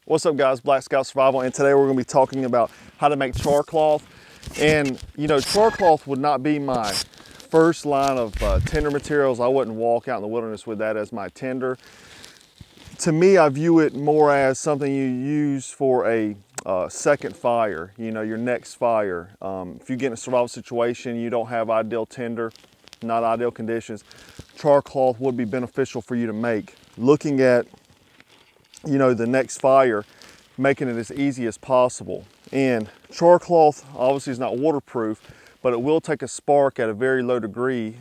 What's up guys, Black Scout Survival, and today we're going to be talking about how to make char cloth. And you know, char cloth would not be my first line of tinder materials. I wouldn't walk out in the wilderness with that as my tinder. To me, I view it more as something you use for a second fire, you know, your next fire. If you get in a survival situation, you don't have ideal tinder, not ideal conditions, char cloth would be beneficial for you to make. Looking at, you know, the next fire, making it as easy as possible. And char cloth obviously is not waterproof, but it will take a spark at a very low degree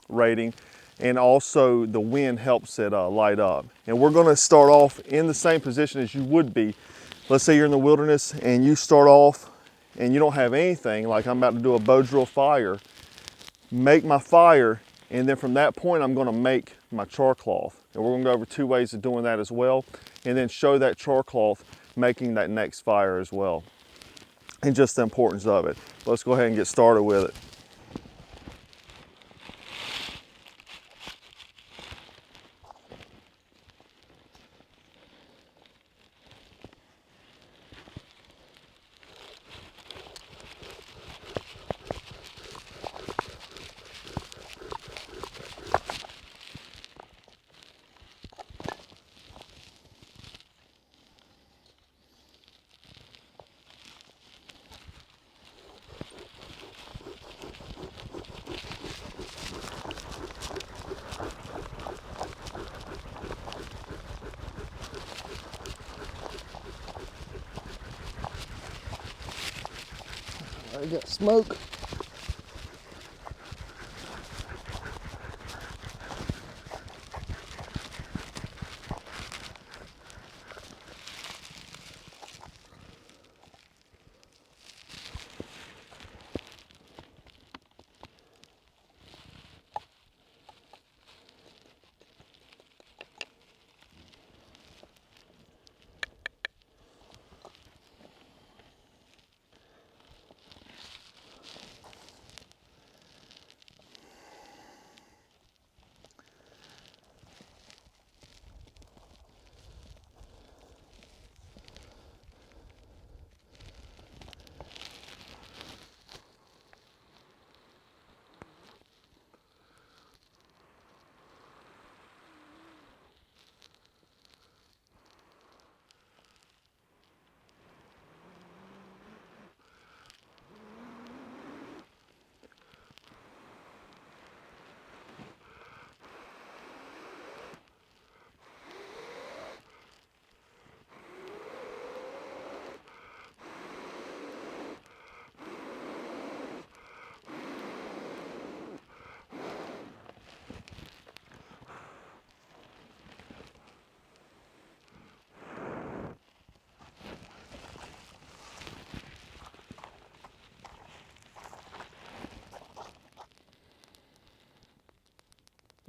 rating, and also the wind helps it light up. And we're going to start off in the same position as you would be. Let's say you're in the wilderness and you start off and you don't have anything, like I'm about to do a bow drill fire. Make my fire, and then from that point I'm going to make my char cloth. And we're going to go over two ways of doing that as well, and then show that char cloth making that next fire as well, and just the importance of it. Let's go ahead and get started with it. I got smoke.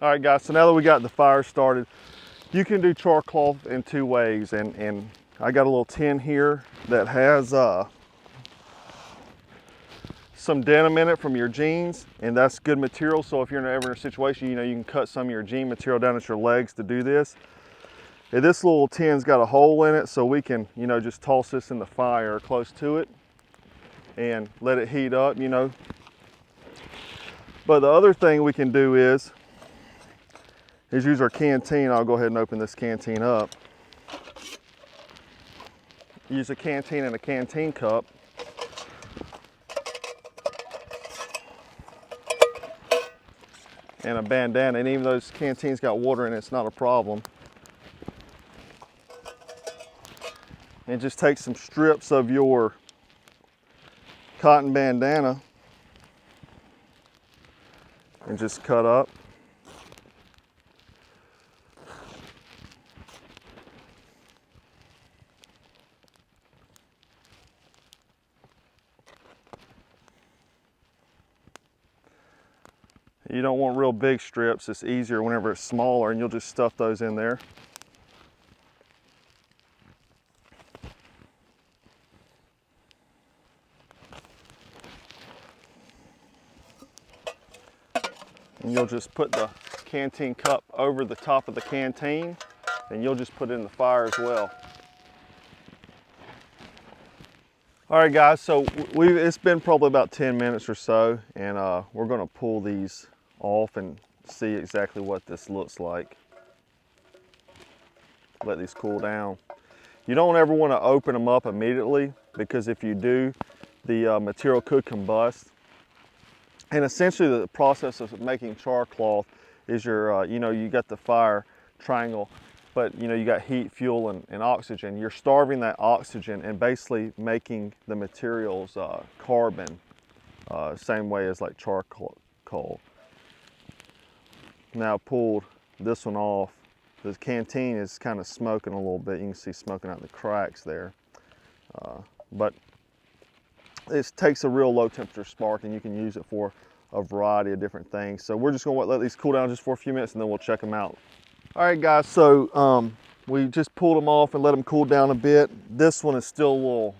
All right guys, so now that we got the fire started, you can do char cloth in two ways. And I got a little tin here that has some denim in it from your jeans, and that's good material. So if you're ever in a situation, you know, you can cut some of your jean material down at your legs to do this. And this little tin's got a hole in it, so we can, you know, just toss this in the fire close to it and let it heat up, you know. But the other thing we can do is use our canteen. I'll go ahead and open this canteen up. Use a canteen and a canteen cup. And a bandana, and even though this canteen's got water in it, it's not a problem. And just take some strips of your cotton bandana and just cut up. You don't want real big strips. It's easier whenever it's smaller, and you'll just stuff those in there. And you'll just put the canteen cup over the top of the canteen, and you'll just put it in the fire as well. All right, guys, so it's been probably about 10 minutes or so, and we're gonna pull these off and see exactly what this looks like. Let these cool down. You don't ever want to open them up immediately, because if you do, the material could combust. And essentially the process of making char cloth is you got the fire triangle, but you got heat, fuel, and oxygen. You're starving that oxygen and basically making the materials carbon, same way as like charcoal. Now I pulled this one off. The canteen is kind of smoking a little bit. You can see smoking out the cracks there. But it takes a real low temperature spark, and you can use it for a variety of different things. So we're just gonna let these cool down just for a few minutes, and then we'll check them out. All right, guys, so we just pulled them off and let them cool down a bit. This one is still a little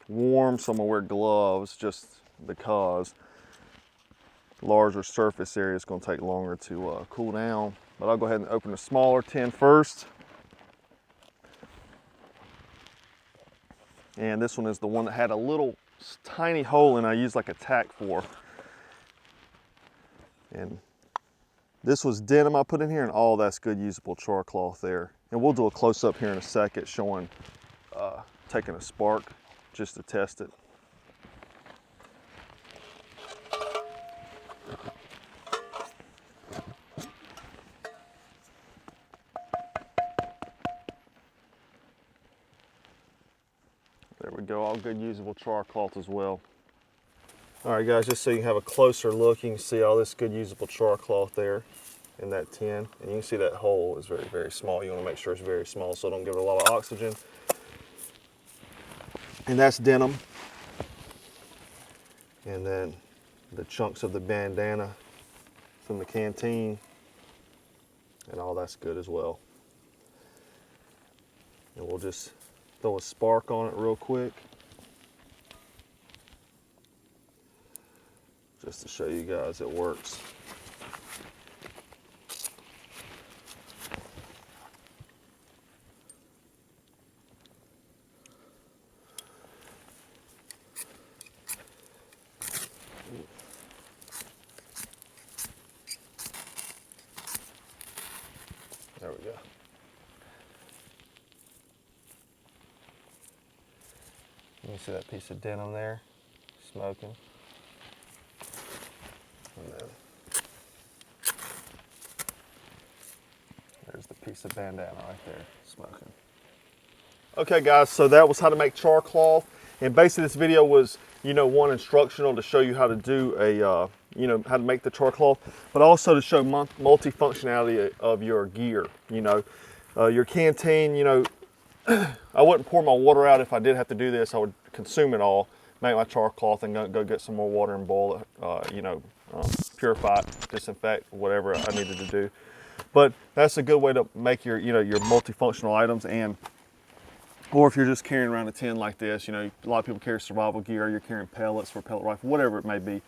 warm, so I'm gonna wear gloves just because larger surface area is gonna take longer to cool down. But I'll go ahead and open the smaller tin first. And this one is the one that had a little tiny hole in it I used like a tack for. And this was denim I put in here, and all that's good usable char cloth there. And we'll do a close-up here in a second showing taking a spark just to test it. There we go, all good usable char cloth as well. All right, guys, just so you can have a closer look, you can see all this good usable char cloth there in that tin. And you can see that hole is very, very small. You want to make sure it's very small so it don't give it a lot of oxygen. And that's denim. And then the chunks of the bandana from the canteen, and all that's good as well. And we'll just throw a spark on it real quick, just to show you guys it works. There we go. You can see that piece of denim there, smoking. And then there's the piece of bandana right there, smoking. Okay, guys, so that was how to make char cloth. And basically this video was, one, instructional to show you how to do how to make the char cloth, but also to show multifunctionality of your gear. Your canteen, I wouldn't pour my water out. If I did have to do this, I would consume it all, make my char cloth, and go get some more water and boil it, purify it, disinfect, whatever I needed to do. But that's a good way to make your multifunctional items. Or if you're just carrying around a tin like this, a lot of people carry survival gear, you're carrying pellets for a pellet rifle, whatever it may be.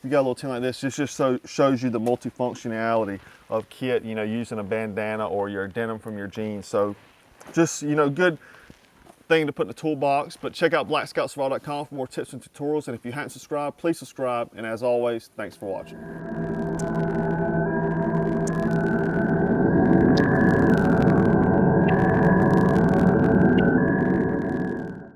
You got a little tin like this, this just shows you the multifunctionality of kit, using a bandana or your denim from your jeans. So just, good thing to put in the toolbox. But check out blackscoutsurvival.com for more tips and tutorials. And if you haven't subscribed, please subscribe. And as always, thanks for watching.